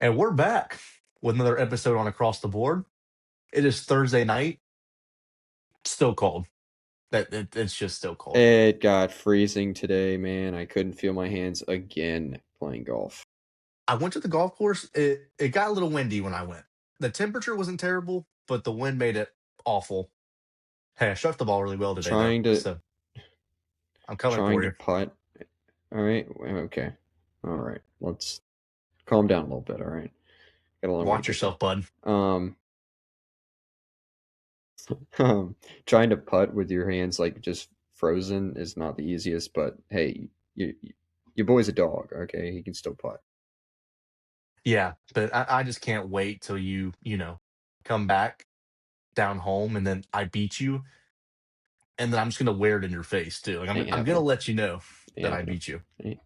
And we're back with another episode on Across the Board. It is Thursday night. Still cold. It's just still cold. It got freezing today, man. I couldn't feel my hands again playing golf. I went to the golf course. It got a little windy when I went. The temperature wasn't terrible, but the wind made it awful. Hey, I struck the ball really well today, though. Trying to So I'm coming trying for to you. putt. All right. Okay. All right. Let's calm down a little bit, all right? Got a long way to Watch get there. yourself, bud. Um Trying to putt with your hands like just frozen is not the easiest, but hey, your boy's a dog, okay? He can still putt. Yeah, but I just can't wait till you come back down home and then I beat you. And then I'm just going to wear it in your face, too. Like, I'm, Ain't I'm going to happening. let you know Ain't that I happening. beat you. Ain't.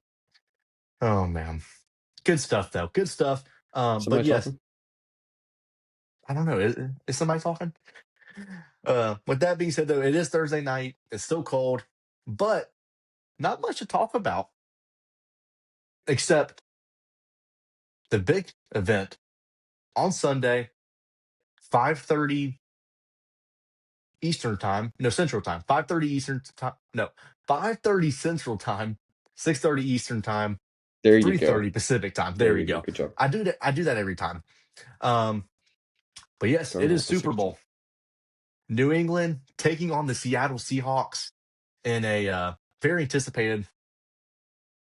Oh, man. Good stuff, though. Good stuff. But Somebody yes, talking? I don't know. Is somebody talking? With that being said, though, it is Thursday night. It's still cold, but not much to talk about except the big event on Sunday, 5:30 Eastern time. No, Central time. 5:30 Eastern time. No, 5:30 Central time, 6:30 Eastern time, There you go. 3:30 Pacific time. There There we you go. go. Good job. I do that every time. Um, but yes, Don't it is have Super Pacific time. Bowl. New England taking on the Seattle Seahawks in a very anticipated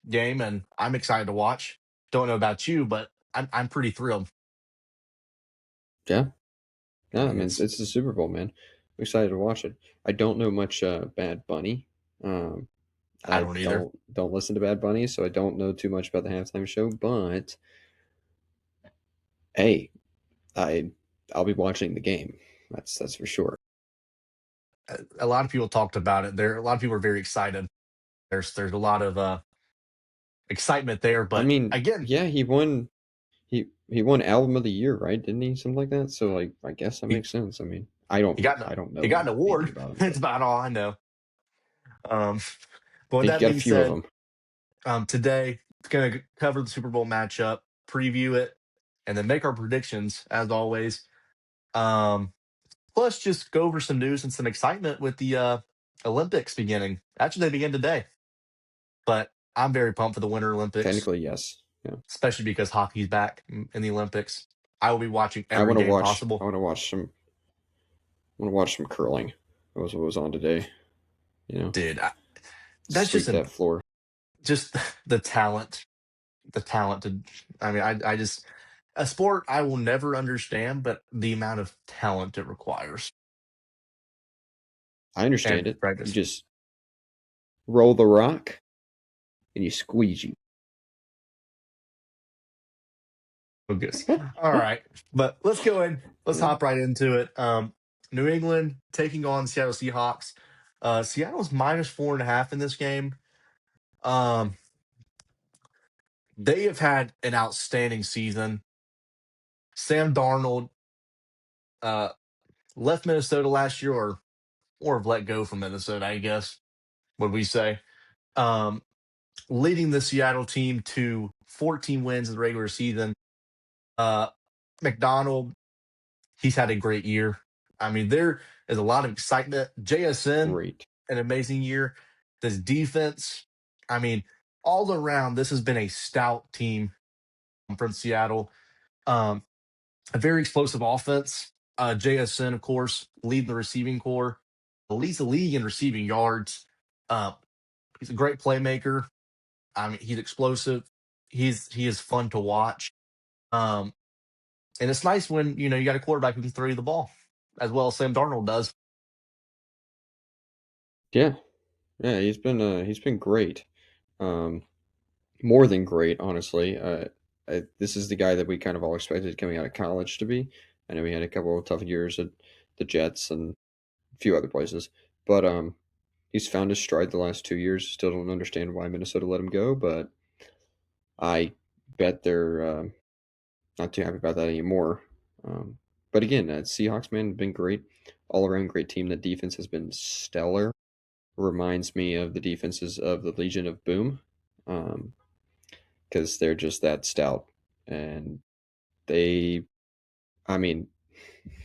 game, and I'm excited to watch. Don't know about you, but I'm pretty thrilled. Yeah. I Yeah, I mean, mean, it's it's the Super Bowl, man. I'm excited to watch it. I don't know much Bad Bunny. Um, I I don't either. don't listen to Bad Bunny, so I don't know too much about the halftime show. But hey, I I'll be watching the game. That's for sure. A lot of people talked about it. A lot of people are very excited. There's a lot of excitement there, I but mean, again, yeah, he won. He won Album of the Year, right? Didn't he? Something like that. So like, I guess that he makes sense. I mean, I don't he know got an anything award. about him, That's but about all I know. Um, but with he that got a being few of said, them. today it's gonna cover the Super Bowl matchup, preview it, and then make our predictions as always. Um, Plus, just go over some news and some excitement with the Olympics beginning. Actually, they begin today, but I'm very pumped for the Winter Olympics, Technically, yes. Yeah. especially because hockey's back in the Olympics. I will be watching I every want to game watch. I possible. want to watch some. I want to watch some curling. That was what was on today. You know, Dude, that's sweep that floor. just the talent, the talent to. I mean, I just a sport I will never understand, but the amount of talent it requires I and understand it. You practice. just roll the rock and you squeegee. Focus. All right, but let's go in. Let's Yeah. hop right into it. New England taking on Seattle Seahawks. Seattle's -4.5 in this game. Um, they have had an outstanding season. Sam Darnold uh, left Minnesota last year, or have let go from Minnesota, I guess. Would we say? Um, Leading the Seattle team to 14 wins in the regular season. Uh, McDonald, he's had a great year. I mean, there is a lot of excitement. JSN, Great. an amazing year. This defense, I mean, all around, this has been a stout team from Seattle. Um, a very explosive offense. JSN, of course, leading the receiving core, leads the league in receiving yards. Uh, he's a great playmaker. I mean, he's explosive. He is fun to watch. Um, and it's nice when you got a quarterback who can throw you the ball as well as Sam Darnold does. Yeah. Yeah. He's been great. Um, More than great, honestly. This is the guy that we kind of all expected coming out of college to be. I know he had a couple of tough years at the Jets and a few other places, but he's found his stride the last 2 years. Still don't understand why Minnesota let him go, but I bet they're not too happy about that anymore. But again, Seahawks, man, been great, all around great team. The defense has been stellar. Reminds me of the defenses of the Legion of Boom, because they're just that stout and They, I mean,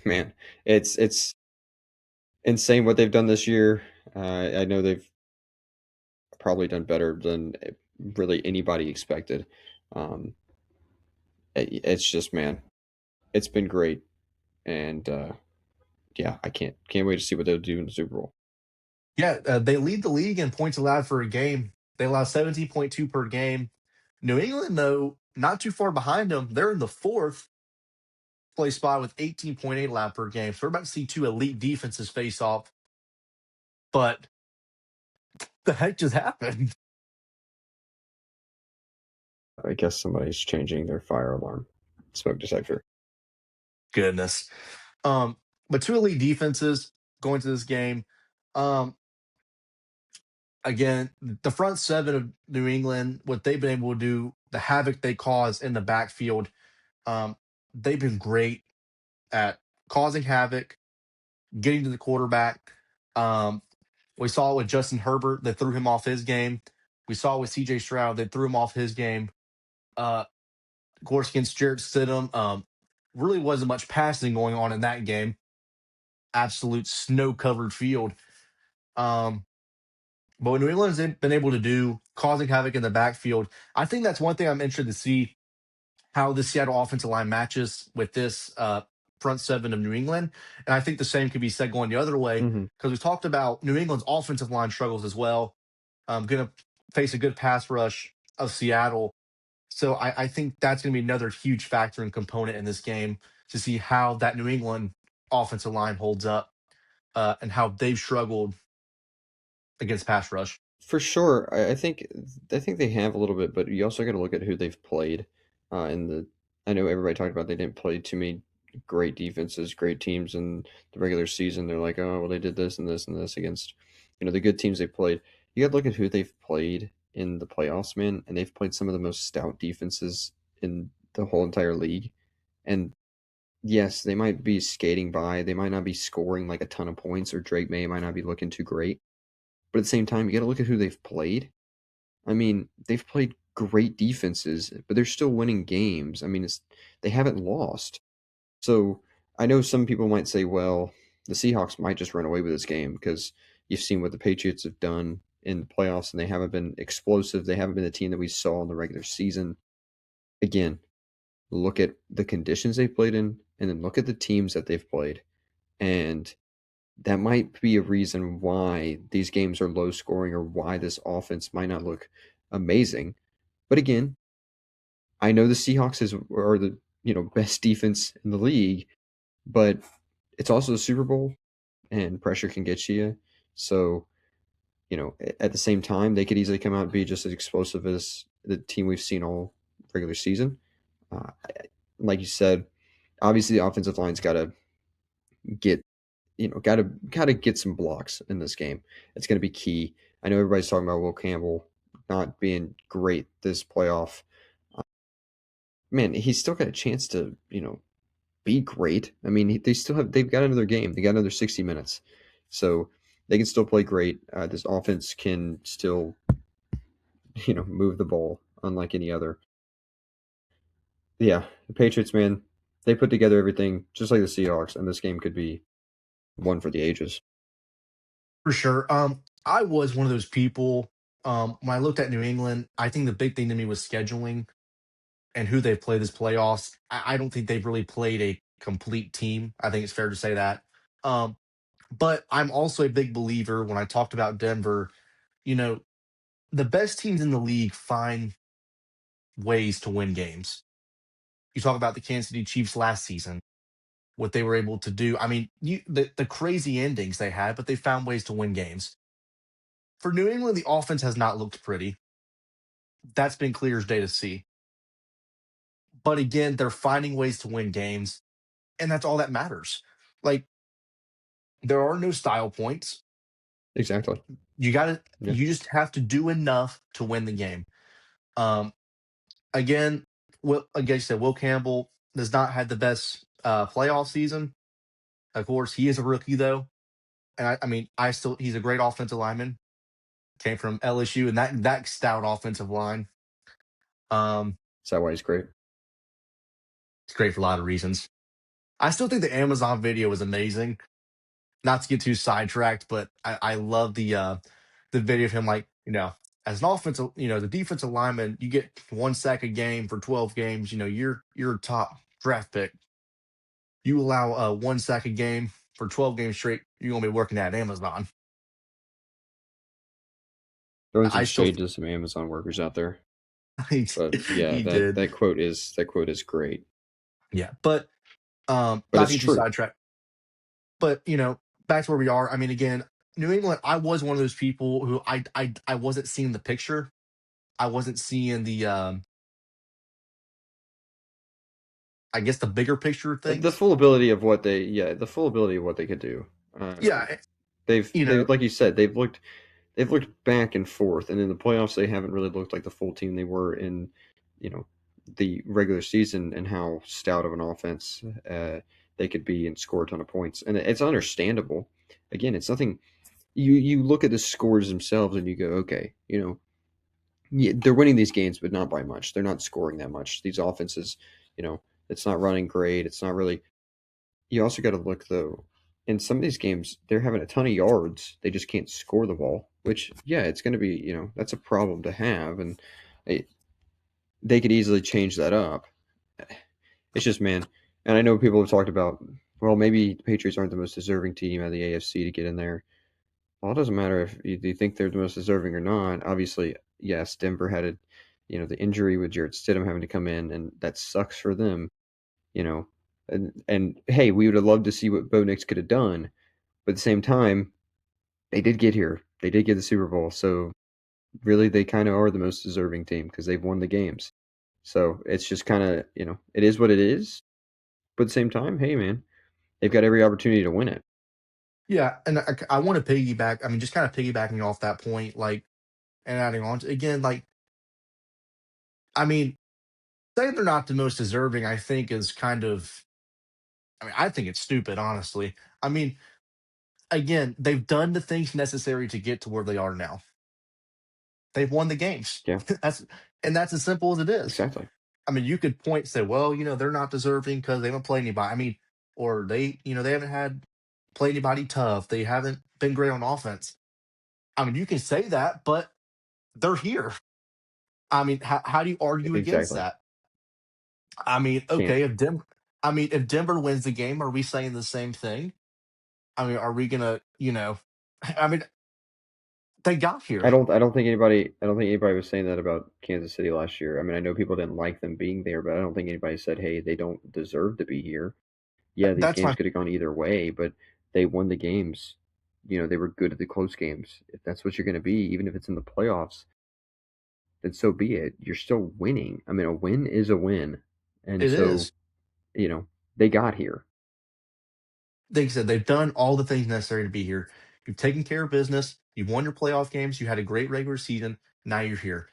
man, it's insane what they've done this year. I know they've probably done better than really anybody expected. Um, it's just, man, it's been great, and yeah, I can't wait to see what they'll do in the Super Bowl. Yeah, they lead the league in points allowed for a game. They allow 17.2 per game. New England, though, not too far behind them. They're in the fourth place spot with 18.8 allowed per game. So we're about to see two elite defenses face off. But the heck just happened? I guess somebody's changing their fire alarm smoke detector. Goodness. Um, but two elite defenses going to this game. Um, Again, the front seven of New England, what they've been able to do, the havoc they cause in the backfield, um, they've been great at causing havoc, getting to the quarterback. Um, we saw it with Justin Herbert, they threw him off his game. We saw it with CJ Stroud, they threw him off his game. Of course, against Jarrett Stidham, really wasn't much passing going on in that game. Absolute snow covered field. Um, but what New England's been able to do, causing havoc in the backfield, I think that's one thing I'm interested to see how the Seattle offensive line matches with this front seven of New England. And I think the same could be said going the other way Hmm. because we talked about New England's offensive line struggles as well. Going to face a good pass rush of Seattle. So I think that's going to be another huge factor and component in this game to see how that New England offensive line holds up and how they've struggled against pass rush. For sure, I think they have a little bit, but you also got to look at who they've played. In the, I know everybody talked about they didn't play too many great defenses, great teams in the regular season. They're like, oh well, they did this and this and this against, the good teams they played. You got to look at who they've played in the playoffs, man, and they've played some of the most stout defenses in the whole entire league. And yes, they might be skating by, they might not be scoring like a ton of points, or Drake May might not be looking too great. But at the same time, you got to look at who they've played. I mean, they've played great defenses, but they're still winning games. I mean, they haven't lost. So I know some people might say, well, the Seahawks might just run away with this game because you've seen what the Patriots have done in the playoffs and they haven't been explosive. They haven't been the team that we saw in the regular season. Again, look at the conditions they've played in and then look at the teams that they've played. And that might be a reason why these games are low scoring or why this offense might not look amazing. But again, I know the Seahawks are the best defense in the league, but it's also the Super Bowl and pressure can get you. So at the same time, they could easily come out and be just as explosive as the team we've seen all regular season. Uh, like you said, obviously the offensive line's got to get got to get some blocks in this game. It's going to be key. I know everybody's talking about Will Campbell not being great this playoff. Uh, Man, he's still got a chance to be great. I mean, they've got another game. They got another 60 minutes, so they can still play great. This offense can still move the ball unlike any other. Yeah, the Patriots, man, they put together everything just like the Seahawks, and this game could be one for the ages. For sure. I was one of those people. When I looked at New England, I think the big thing to me was scheduling and who they play this playoffs. I don't think they've really played a complete team. I think it's fair to say that. Um, but I'm also a big believer when I talked about Denver, you know, the best teams in the league find ways to win games. You talk about the Kansas City Chiefs last season, what they were able to do. I mean, the crazy endings they had, but they found ways to win games. For New England, the offense has not looked pretty. That's been clear as day to see. But again, they're finding ways to win games, and that's all that matters. Like, there are no style points. Exactly. Yeah. You just have to do enough to win the game. Um, Again, like I said, Will Campbell does not have the best playoff season. Of course, he is a rookie though, and I mean, he's a great offensive lineman. Came from LSU and that stout offensive line. Um, Is that why he's great? It's great for a lot of reasons. I still think the Amazon video is amazing. Not to get too sidetracked, but I love the video of him like, as an offensive, the defensive lineman, you get 1 sack a game for 12 games, you're a top draft pick. You allow 1 sack a game for 12 games straight, you're gonna be working at Amazon. Throwing some I still shade to some Amazon workers out there. he, But yeah, he that did. that quote is great. Yeah. But But not to it's get too true. sidetracked, but back to where we are. I mean, again, New England, I was one of those people who I wasn't seeing the picture. I wasn't seeing the I guess the bigger picture of The things. full ability of what they yeah, the full ability of what they could do. Yeah, you They know, like you said, they've looked back and forth, and in the playoffs they haven't really looked like the full team they were in, you know, the regular season and how stout of an offense they could be and score a ton of points. And it's understandable. Again, it's nothing you look at the scores themselves and you go, okay, yeah, they're winning these games, but not by much. They're not scoring that much. These offenses, it's not running great. It's not really. You also got to look though. In some of these games, they're having a ton of yards. They just can't score the ball. Which, yeah, it's going to be. That's a problem to have, and it, they could easily change that up. It's just, man, and I know people have talked about. Well, maybe the Patriots aren't the most deserving team out of the AFC to get in there. Well, it doesn't matter if you think they're the most deserving or not. Obviously, yes, Denver had the injury with Jarrett Stidham having to come in, and that sucks for them. You know, and hey, we would have loved to see what Bo Nix could have done, but at the same time, they did get here. They did get the Super Bowl, so really, they kind of are the most deserving team because they've won the games. So it's just kind of it is what it is. But at the same time, hey, man, they've got every opportunity to win it. yeah, and I want to piggyback. I mean, just kind of piggybacking off that point, like, and adding on to, again, like, I mean, saying they're not the most deserving, I think is kind of, I mean, I think it's stupid, honestly. I mean, again, they've done the things necessary to get to where they are now. They've won the games. Yeah, That's as simple as it is. exactly. I mean, you could point say, well, they're not deserving because they haven't played anybody. I mean, or they haven't had play anybody tough. They haven't been great on offense. I mean, you can say that, but they're here. I mean, how do you argue against Exactly. that? I mean, Can't. okay, if Denver wins the game, are we saying the same thing? I mean, are we gonna, I mean, they got here. I don't think anybody was saying that about Kansas City last year. I mean, I know people didn't like them being there, but I don't think anybody said, "Hey, they don't deserve to be here." Yeah, these That's games my could have gone either way, but they won the games. They were good at the close games. If that's what you're going to be, even if it's in the playoffs, then so be it. You're still winning. I mean, a win is a win. And it so, is. you know, they got here. Like I said, they've done all the things necessary to be here. You've taken care of business. You've won your playoff games. You had a great regular season. Now you're here.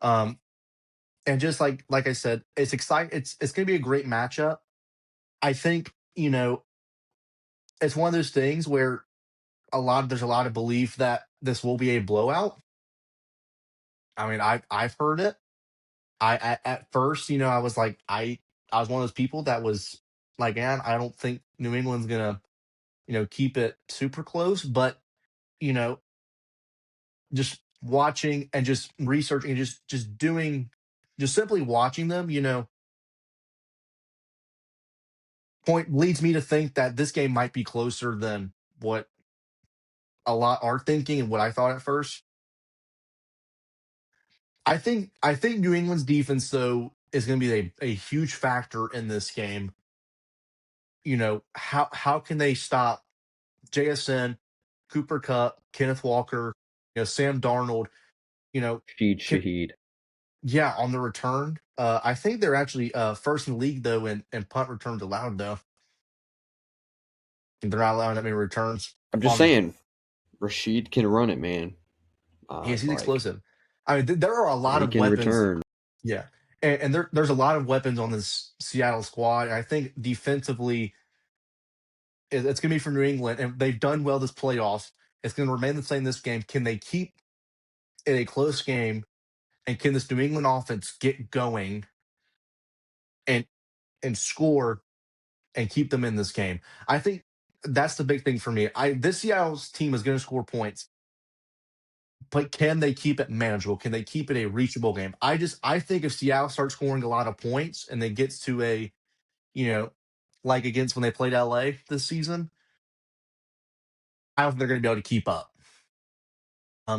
Um, and just like I said, it's exciting. It's going to be a great matchup. I think it's one of those things where there's a lot of belief that this will be a blowout. I mean, I've heard it. At first, I was like, I was one of those people that was like, man, I don't think New England's gonna keep it super close, but you know just watching and just researching and just doing just simply watching them, point leads me to think that this game might be closer than what a lot are thinking and what I thought at first. I think New England's defense though is going to be a huge factor in this game. How can they stop JSN, Cooper Cup, Kenneth Walker, Sam Darnold, you know, Sheed can, Shaheed. yeah, on the return. I think they're actually first in the league though in punt returns allowed though. They're not allowing that many returns I'm just on. saying, Rashid can run it, man. Yes, he's Like, explosive. I mean, there are a and lot he of can weapons. return. Yeah, and there's a lot of weapons on this Seattle squad. And I think defensively, it's going to be for New England, and they've done well this playoffs. It's going to remain the same this game. Can they keep it a close game, and can this New England offense get going? And and score and keep them in this game. I think that's the big thing for me. This Seattle's team is going to score points, but can they keep it manageable? Can they keep it a reachable game? I think if Seattle starts scoring a lot of points and then gets to a, you know, like against when they played LA this season, I don't think they're going to be able to keep up.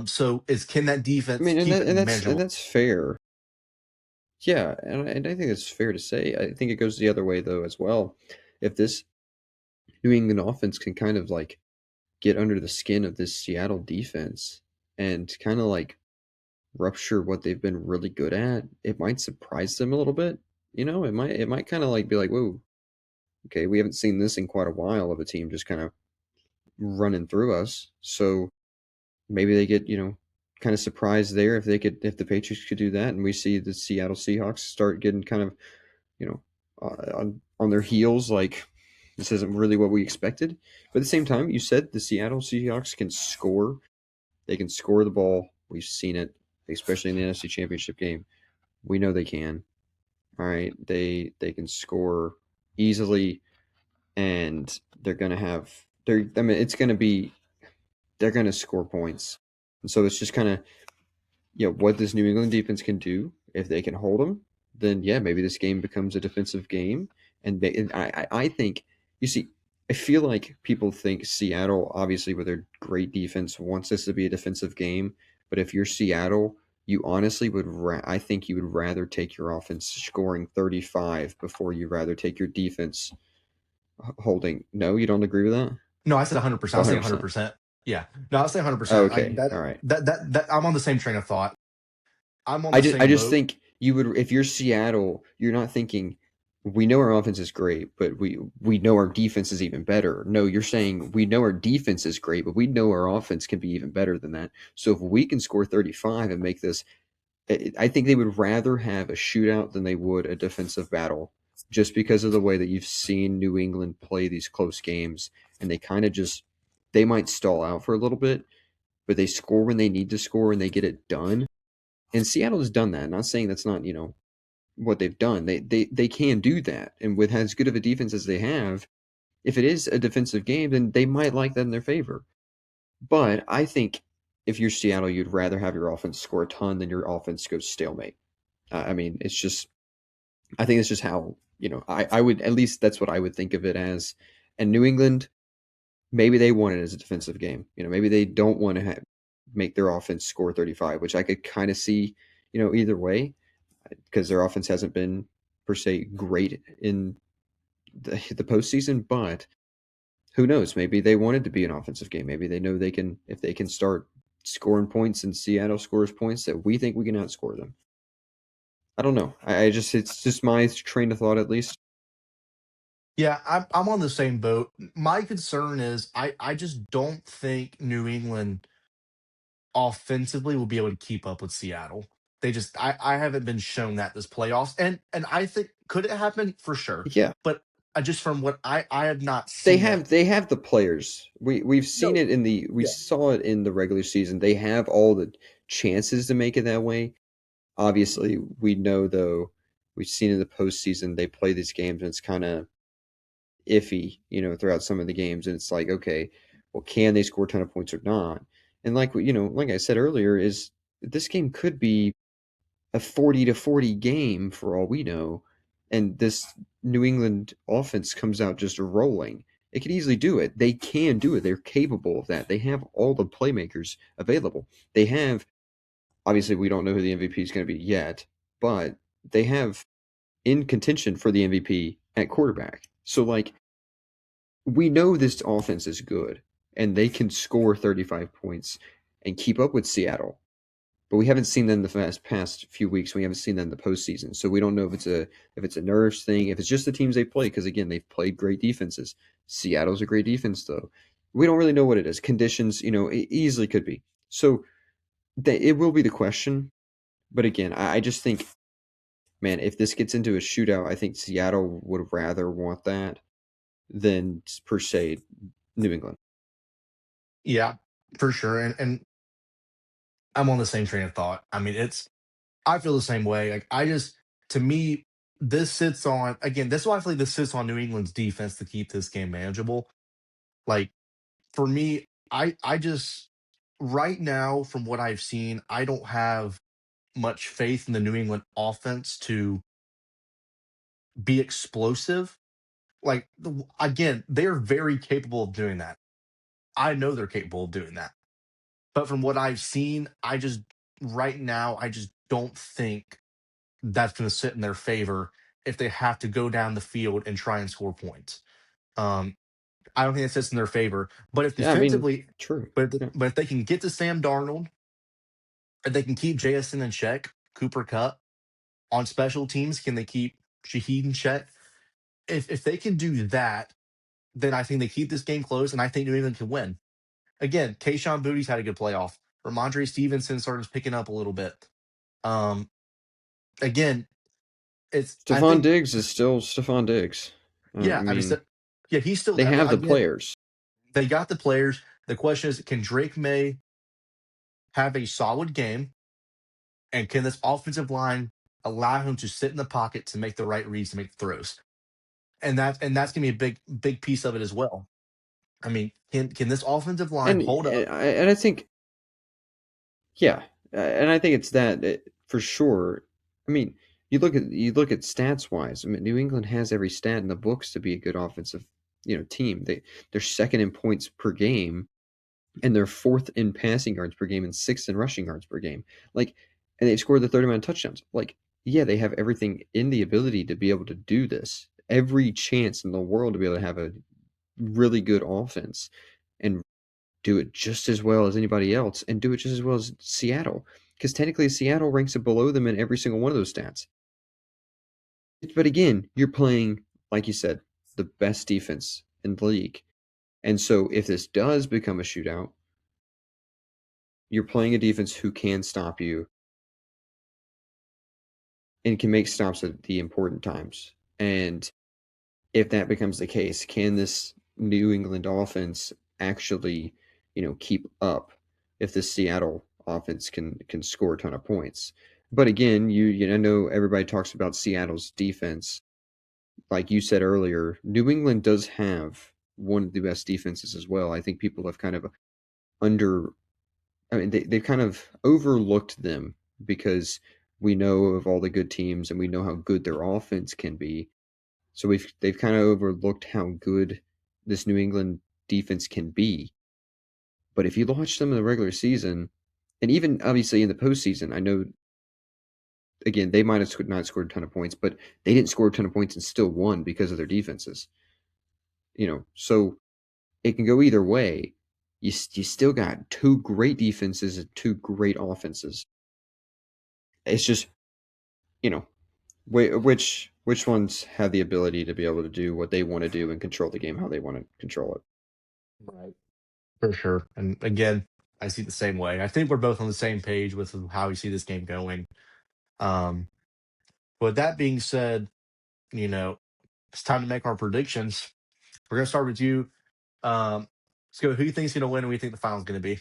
So is can that I defense mean, keep it and manageable? that's fair. Yeah, and I think it's fair to say. I think it goes the other way though as well. If this New England offense can kind of like get under the skin of this Seattle defense and kind of like rupture what they've been really good at, it might surprise them a little bit. You know, it might kind of like be like, whoa, okay, we haven't seen this in quite a while of a team just kind of running through us. So maybe they get, kind of surprised there if the Patriots could do that, and we see the Seattle Seahawks start getting kind of, you know, on their heels, like this isn't really what we expected. But at the same time, you said the Seattle Seahawks can score. They can score the ball. We've seen it, especially in the NFC Championship game. We know they can. All right, they can score easily, and they're gonna have. They're. I mean, it's gonna be. They're gonna score points, and so it's just kind of, what this New England defense can do. If they can hold them, then yeah, maybe this game becomes a defensive game. And I think, you see, I feel like people think Seattle, obviously with their great defense, wants this to be a defensive game. But if you're Seattle, you honestly would. I think you would rather take your offense scoring 35 before you rather take your defense holding. No, you don't agree with that? No, I said 100%. I Oh, was saying 100%. 100%. Yeah. No, I was saying 100%. Like Okay, that all right. that I'm on the same train of thought. I'm on the I same just boat. think you would, if you're Seattle, you're not thinking we know our offense is great, but we know our defense is even better. No, you're saying we know our defense is great, but we know our offense can be even better than that. So if we can score 35 and make this, I think they would rather have a shootout than they would a defensive battle, just because of the way that you've seen New England play these close games, and they kind of just, they might stall out for a little bit, but they score when they need to score and they get it done. And Seattle has done that. Not saying that's not, what they've done. They can do that. And with as good of a defense as they have, if it is a defensive game, then they might like that in their favor. But I think if you're Seattle, you'd rather have your offense score a ton than your offense go stalemate. I mean, it's just, I think it's just how, I would, at least that's what I would think of it as. And New England, maybe they want it as a defensive game. Maybe they don't want to make their offense score 35, which I could kind of see, either way, because their offense hasn't been per se great in the postseason. But who knows? Maybe they want it to be an offensive game. Maybe they know they can, if they can start scoring points and Seattle scores points, that we think we can outscore them. I don't know. I just, it's just my train of thought at least. Yeah, I'm on the same boat. My concern is I just don't think New England offensively will be able to keep up with Seattle. I haven't been shown that this playoffs. And I think could it happen? For sure. Yeah, But I just from what I have not they seen it. have they have the players. We've seen No, it we yeah. saw it in the regular season. They have all the chances to make it that way. Obviously, we know though, we've seen in the postseason they play these games and it's kind of iffy, throughout some of the games, and it's like, okay, well, can they score a ton of points or not? And like like I said earlier, is this game could be a 40-40 game for all we know, and this New England offense comes out just rolling. It could easily do it. They can do it. They're capable of that. They have all the playmakers available. They have, obviously, we don't know who the MVP is going to be yet, but they have in contention for the MVP at quarterback. So, like, we know this offense is good and they can score 35 points and keep up with Seattle. But we haven't seen them the past few weeks. We haven't seen them in the postseason, so we don't know if it's a nerves thing, if it's just the teams they play. Because again, they've played great defenses. Seattle's a great defense, though. We don't really know what it is. Conditions, it easily could be. So it will be the question. But again, I just think, man, if this gets into a shootout, I think Seattle would rather want that than per se New England. Yeah, for sure. And I'm on the same train of thought. I mean, I feel the same way. Like I just to me, this sits on again. This is why I feel like this sits on New England's defense to keep this game manageable. Like for me, I just right now from what I've seen, I don't have much faith in the New England offense to be explosive. Like again, they're very capable of doing that. I know they're capable of doing that. But from what I've seen, I just right now I just don't think that's going to sit in their favor if they have to go down the field and try and score points. Um, I don't think it sits in their favor. But if Yeah, I mean, defensively, true. Yeah. but if they can get to Sam Darnold, if they can keep JSN in check, Cooper Cup on special teams, can they keep Shaheed in check? If they can do that, then I think they keep this game close, and I think New England can win. Again, Kayshawn Booty's had a good playoff. Ramondre Stevenson started picking up a little bit. Um, again, it's I Stephon think Diggs is still Stephon Diggs. I yeah, I mean, mean, yeah, he's still. they I mean, have the again, players. they got the players. The question is, can Drake May have a solid game, and can this offensive line allow him to sit in the pocket to make the right reads to make the throws? And that's gonna be a big piece of it as well. I mean, can this offensive line hold up? And I think, yeah, and I think it's that for sure. I mean, you look at stats wise. I mean, New England has every stat in the books to be a good offensive, team. They're second in points per game, and they're fourth in passing yards per game and sixth in rushing yards per game. Like, and they've scored the third amount of touchdowns. Like, yeah, they have everything in the ability to be able to do this. Every chance in the world to be able to have a really good offense and do it just as well as anybody else and do it just as well as Seattle. Because technically, Seattle ranks below them in every single one of those stats. But again, you're playing, like you said, the best defense in the league. And so if this does become a shootout, you're playing a defense who can stop you and can make stops at the important times. And if that becomes the case, can this New England offense actually, keep up if the Seattle offense can score a ton of points? But again, I know everybody talks about Seattle's defense. Like you said earlier, New England does have one of the best defenses as well. I think people have kind of under I mean, they've kind of overlooked them because we know of all the good teams and we know how good their offense can be. So they've kind of overlooked how good this New England defense can be. But if you watch them in the regular season, and even obviously in the postseason, I know again they might have not scored a ton of points, but they didn't score a ton of points and still won because of their defenses. So it can go either way. You still got two great defenses and two great offenses. It's just you know which ones have the ability to be able to do what they want to do and control the game how they want to control it. Right. For sure. And again, I see it the same way. I think we're both on the same page with how we see this game going. Um, but that being said, you know, it's time to make our predictions. We're gonna start with you. Let's go. Who you think's gonna win, and we think the final's gonna be?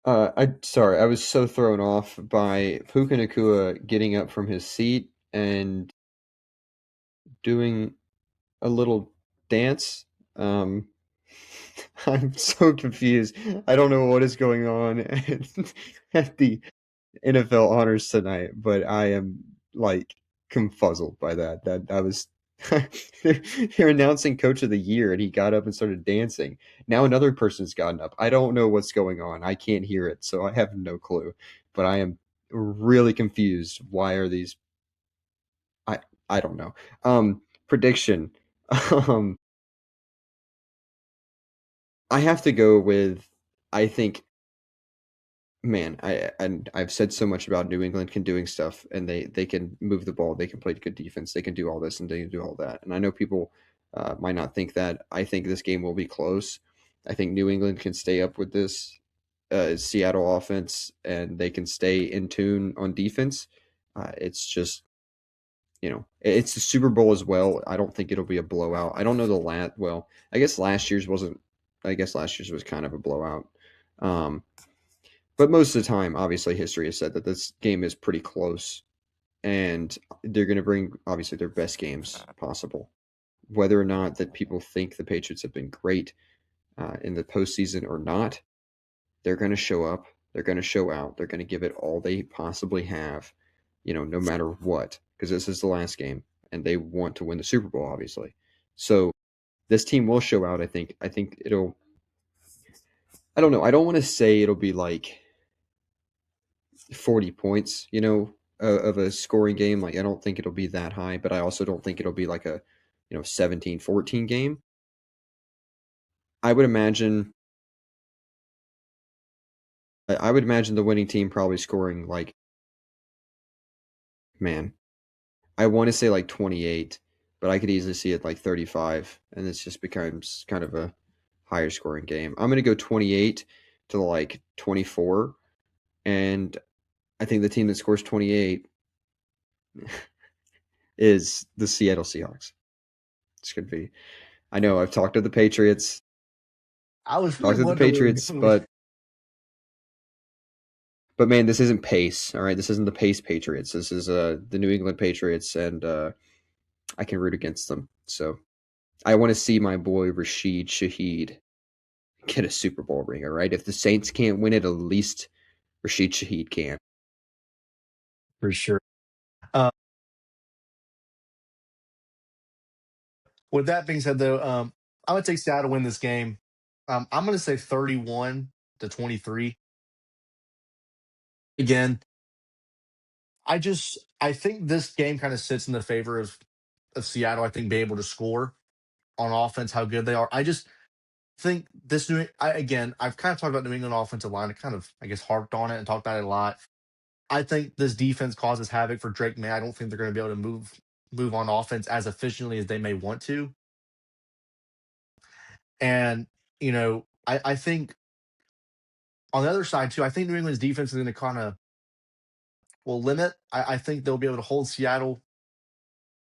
I sorry, I was so thrown off by Puka Nakua getting up from his seat and doing a little dance. Um, I'm so confused. I don't know what is going on at the NFL honors tonight, but I am like confuzzled by that. That I was they're announcing coach of the year and he got up and started dancing. Now another person's gotten up. I don't know what's going on. I can't hear it, so I have no clue. But I am really confused. Why are these I I don't know. Prediction. Um I have to go with I think man, I've said so much about New England can doing stuff, and they can move the ball, they can play good defense, they can do all this, and they can do all that. And I know people might not think that. I think this game will be close. I think New England can stay up with this Seattle offense, and they can stay in tune on defense. It's just it's the Super Bowl as well. I don't think it'll be a blowout. I don't know the lat. Well, I guess last year's wasn't. I guess last year's was kind of a blowout. Um, But most of the time, obviously, history has said that this game is pretty close, and they're going to bring obviously their best games possible. Whether or not that people think the Patriots have been great in the postseason or not, they're going to show up. They're going to show out. They're going to give it all they possibly have, no matter what, because this is the last game, and they want to win the Super Bowl, obviously. So this team will show out. I think. I think it'll. I don't know. I don't want to say it'll be like 40 points, of a scoring game. Like I don't think it'll be that high, but I also don't think it'll be like a, 17-14 game. I would imagine I would imagine the winning team probably scoring like, man, I want to say like 28, but I could easily see it like 35, and this just becomes kind of a higher scoring game. I'm going to go 28 to like 24, and I think the team that scores 28 is the Seattle Seahawks. It's going to be. I know I've talked to the Patriots, I was really talked to the wondering where we're Patriots, going with. but man, this isn't pace. All right, this isn't the pace Patriots. This is the New England Patriots, and I can root against them. So I want to see my boy Rashid Shaheed get a Super Bowl ring. All right, if the Saints can't win it, at least Rashid Shaheed can. For sure. Uh, with that being said, though, I'm gonna take Seattle to win this game. I'm gonna say 31-23. Again, I think this game kind of sits in the favor of Seattle. I think being able to score on offense, how good they are. I just think this again, I've kind of talked about New England offensive line. I kind of, I guess, harped on it and talked about it a lot. I think this defense causes havoc for Drake May. I don't think they're going to be able to move on offense as efficiently as they may want to. And I think on the other side too, I think New England's defense is going to kind of will limit. I think they'll be able to hold Seattle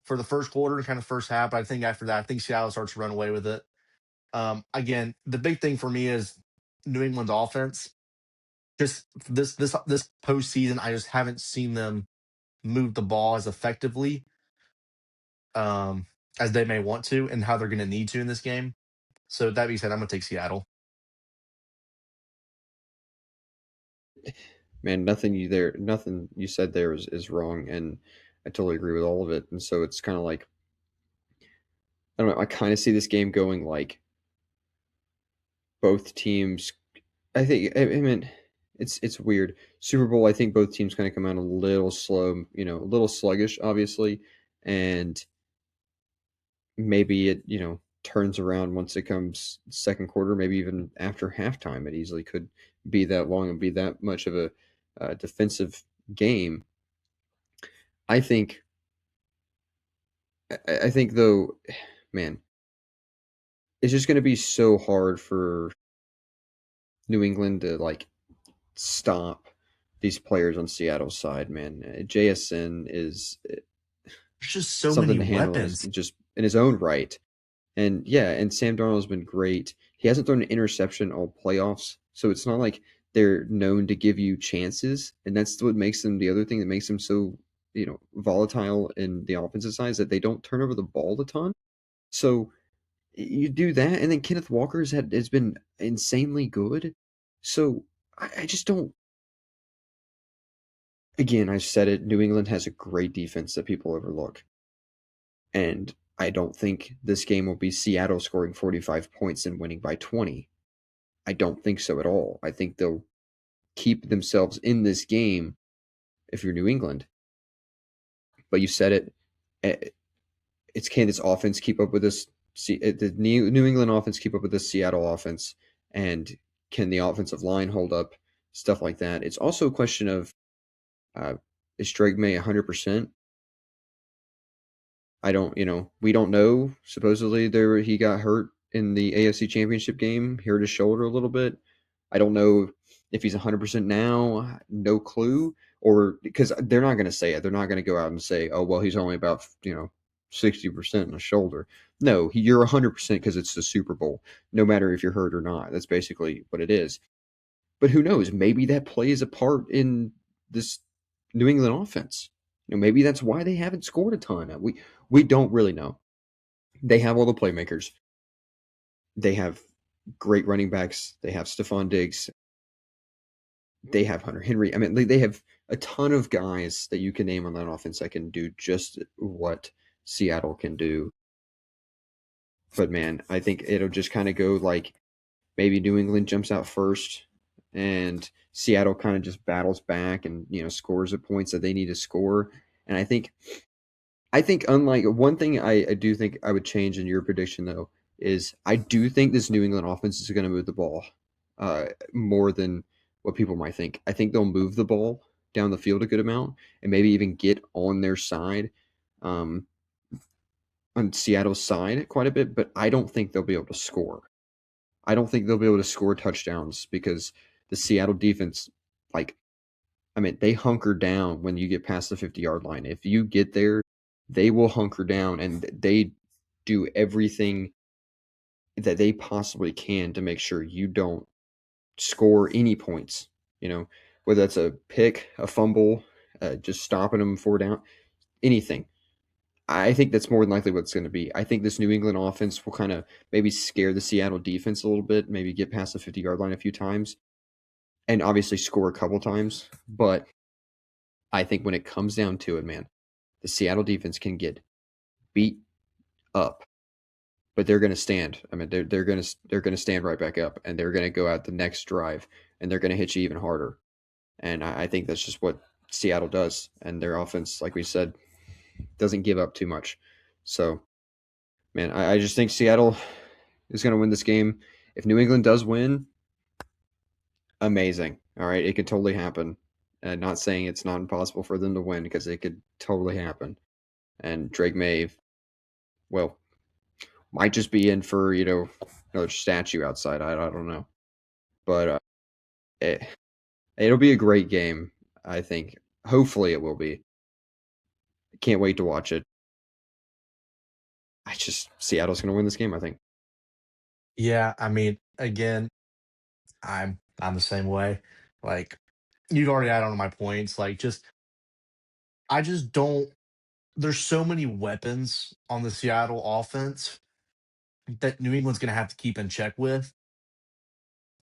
for the first quarter and kind of first half. But I think after that, I think Seattle starts to run away with it. Again, the big thing for me is New England's offense. Just this postseason, I just haven't seen them move the ball as effectively um, as they may want to, and how they're going to need to in this game. So that being said, I'm going to take Seattle. Man, nothing you said there is wrong, and I totally agree with all of it. And so it's kind of like I don't know. I kind of see this game going like both teams. I think. I mean, it's weird. Super Bowl. I think both teams kind of come out a little slow. A little sluggish, obviously, and maybe it turns around once it comes second quarter. Maybe even after halftime, it easily could be that long and be that much of a defensive game. I think. I think though, man, it's just going to be so hard for New England to like stop these players on Seattle's side, man. JSN is There's just so something many to handle weapons. just in his own right. And yeah, and Sam Darnold's been great. He hasn't thrown an interception all playoffs, so it's not like they're known to give you chances, and that's what makes them the other thing that makes them so volatile in the offensive side is that they don't turn over the ball a ton. So you do that, and then Kenneth Walker has been insanely good. So I just don't. Again, I said it. New England has a great defense that people overlook, and I don't think this game will be Seattle scoring 45 points and winning by 20. I don't think so at all. I think they'll keep themselves in this game if you're New England. But you said it. It's can this offense keep up with this? The New England offense keep up with this Seattle offense, and can the offensive line hold up? Stuff like that. It's also a question of uh, is Drake May 100%? I don't, we don't know. Supposedly he got hurt in the AFC Championship game, hurt his shoulder a little bit. I don't know if he's 100% now. No clue. Or because they're not going to say it. They're not going to go out and say, oh, well, he's only about, 60% in the shoulder. No, you're 100% because it's the Super Bowl, no matter if you're hurt or not. That's basically what it is. But who knows? Maybe that plays a part in this New England offense. Maybe that's why they haven't scored a ton. We don't really know. They have all the playmakers. They have great running backs. They have Stephon Diggs. They have Hunter Henry. I mean, they have a ton of guys that you can name on that offense that can do just what Seattle can do. But man, I think it'll just kind of go like maybe New England jumps out first and Seattle kind of just battles back and scores the points that they need to score. And I think unlike one thing I do think I would change in your prediction though is I do think this New England offense is going to move the ball more than what people might think. I think they'll move the ball down the field a good amount and maybe even get on their side, um, on Seattle's side quite a bit. But I don't think they'll be able to score. I don't think they'll be able to score touchdowns because the Seattle defense, like, I mean, they hunker down when you get past the 50-yard line. If you get there, they will hunker down and they do everything that they possibly can to make sure you don't score any points. Whether that's a pick, a fumble, just stopping them 4 down, anything. I think that's more than likely what it's going to be. I think this New England offense will kind of maybe scare the Seattle defense a little bit, maybe get past the 50-yard line a few times, and obviously score a couple times. But I think when it comes down to it, man, the Seattle defense can get beat up, but they're going to stand. I mean, they're going to stand right back up, and they're going to go out the next drive, and they're going to hit you even harder. And I think that's just what Seattle does, and their offense, like we said, doesn't give up too much. So, man, I just think Seattle is going to win this game. If New England does win, amazing. All right, it could totally happen. Not saying it's not impossible for them to win because it could totally happen. And Drake May, well, might just be in for another statue outside. I don't know, but it, it'll be a great game. I think. Hopefully, it will be. Can't wait to watch it. I just Seattle's going to win this game. I think. Yeah, I mean, again, I'm the same way. Like you've already had on my points. Like just I just don't. There's so many weapons on the Seattle offense that New England's going to have to keep in check with.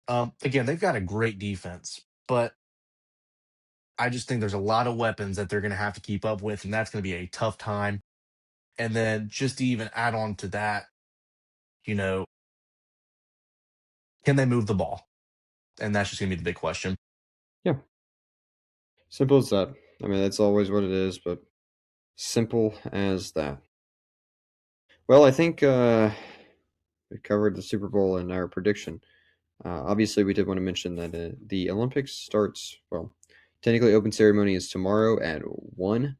Again, they've got a great defense, but I just think there's a lot of weapons that they're going to have to keep up with, and that's going to be a tough time. And then just to even add on to that, you know, can they move the ball? And that's just going to be the big question. Yeah, simple as that. I mean, that's always what it is, but simple as that. Well, I think we covered the Super Bowl and our prediction. Obviously, we did want to mention that the Olympics starts, well, technically, open ceremony is tomorrow at 1.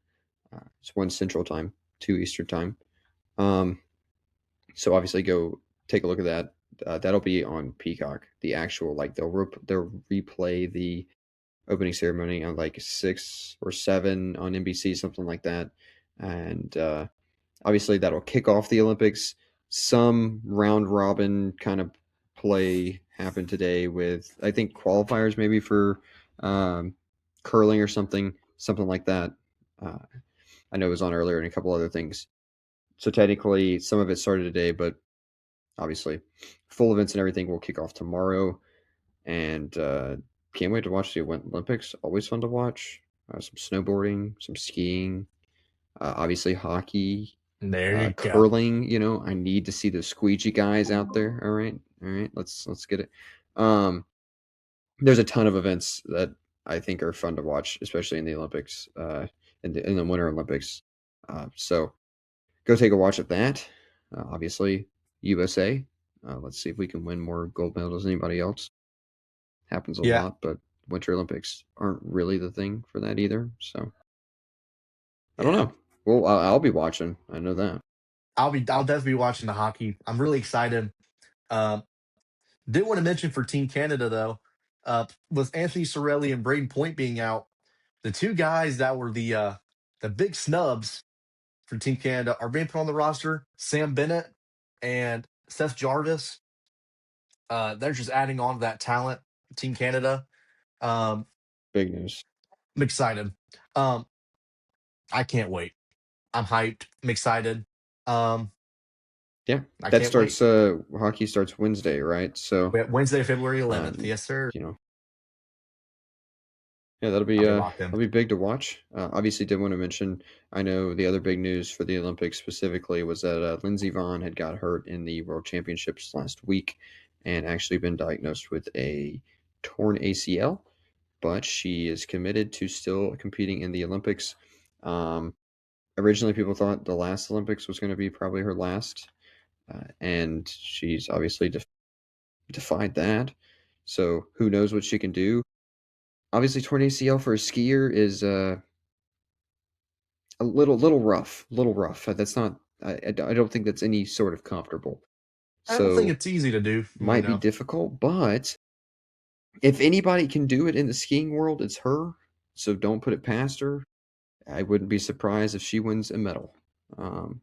It's 1 Central Time, 2 Eastern Time. Um, so obviously, go take a look at that. That'll be on Peacock. The actual, like, they'll replay the opening ceremony on like 6 or 7 on NBC, something like that. And obviously, that'll kick off the Olympics. Some round robin kind of play happened today with, I think, qualifiers maybe for um, curling or something like that. Uh, I know it was on earlier and a couple other things. So technically, some of it started today, but obviously, full events and everything will kick off tomorrow. And can't wait to watch the Olympics. Always fun to watch. Some snowboarding, some skiing, obviously hockey, There you go. curling. I need to see those squeegee guys out there. All right. Let's get it. There's a ton of events that I think are fun to watch, especially in the Olympics, in the Winter Olympics. So go take a watch at that. Obviously, USA. Let's see if we can win more gold medals than anybody else. Happens a Yeah, lot, but Winter Olympics aren't really the thing for that either. So I don't yeah. know. Well, I'll be watching. I know that. I'll definitely be watching the hockey. I'm really excited. Um, did want to mention for Team Canada though, with Anthony Sorelli and Braden Point being out, the two guys that were the big snubs for Team Canada are being put on the roster. Sam Bennett and Seth Jarvis. They're just adding on to that talent. Team Canada. Um, Big news. I'm excited. Um, I can't wait. I'm hyped. I'm excited. Um, Yeah, I that can't wait. starts. Hockey starts Wednesday, right? So, Wednesday, February 11th. um, Yes, sir. you know, yeah, I'll be locked in. that'll be big to watch. Obviously, did want to mention. I know the other big news for the Olympics specifically was that Lindsey Vonn had got hurt in the World Championships last week, and actually been diagnosed with a torn ACL. But she is committed to still competing in the Olympics. Um, Originally, people thought the last Olympics was going to be probably her last, and she's obviously defied that. So who knows what she can do? Obviously, torn ACL for a skier is a little rough, little rough. That's not. I don't think that's any sort of comfortable. I don't think So it's easy to do, you might be know. difficult, but if anybody can do it in the skiing world, it's her. So don't put it past her. I wouldn't be surprised if she wins a medal. Um,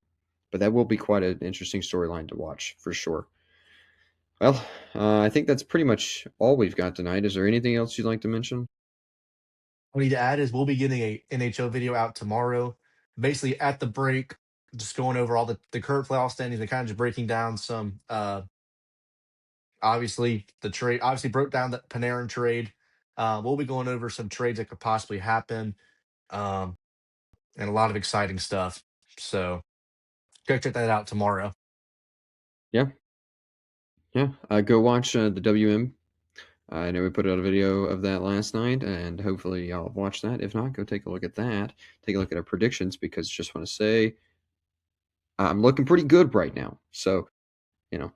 but that will be quite an interesting storyline to watch for sure. Well, I think that's pretty much all we've got tonight. Is there anything else you'd like to mention? What I need to add is we'll be getting a NHL video out tomorrow. Basically, at the break, just going over all the current playoff standings and kind of just breaking down some. Obviously, the trade obviously broke down the Panarin trade. We'll be going over some trades that could possibly happen, um, and a lot of exciting stuff. So go check that out tomorrow. Yeah, yeah. Go watch the WM. I know we put out a video of that last night, and hopefully y'all have watched that. If not, go take a look at that. Take a look at our predictions because just want to say I'm looking pretty good right now. So, you know,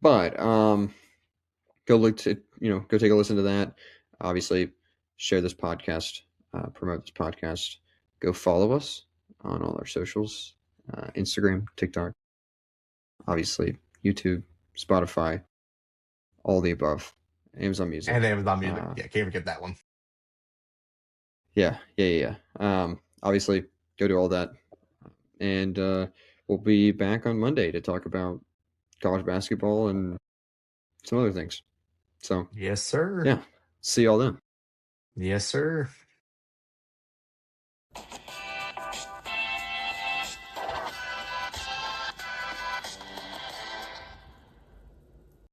but go look to go take a listen to that. Obviously, share this podcast, promote this podcast. Go follow us on all our socials, Instagram, TikTok, obviously YouTube, Spotify, all the above, Amazon And Music. Amazon Music. Yeah, can't forget that one. Yeah. Obviously, go do all that, and we'll be back on Monday to talk about college basketball and some other things. So, Yes, sir. yeah, see y'all then. Yes, sir.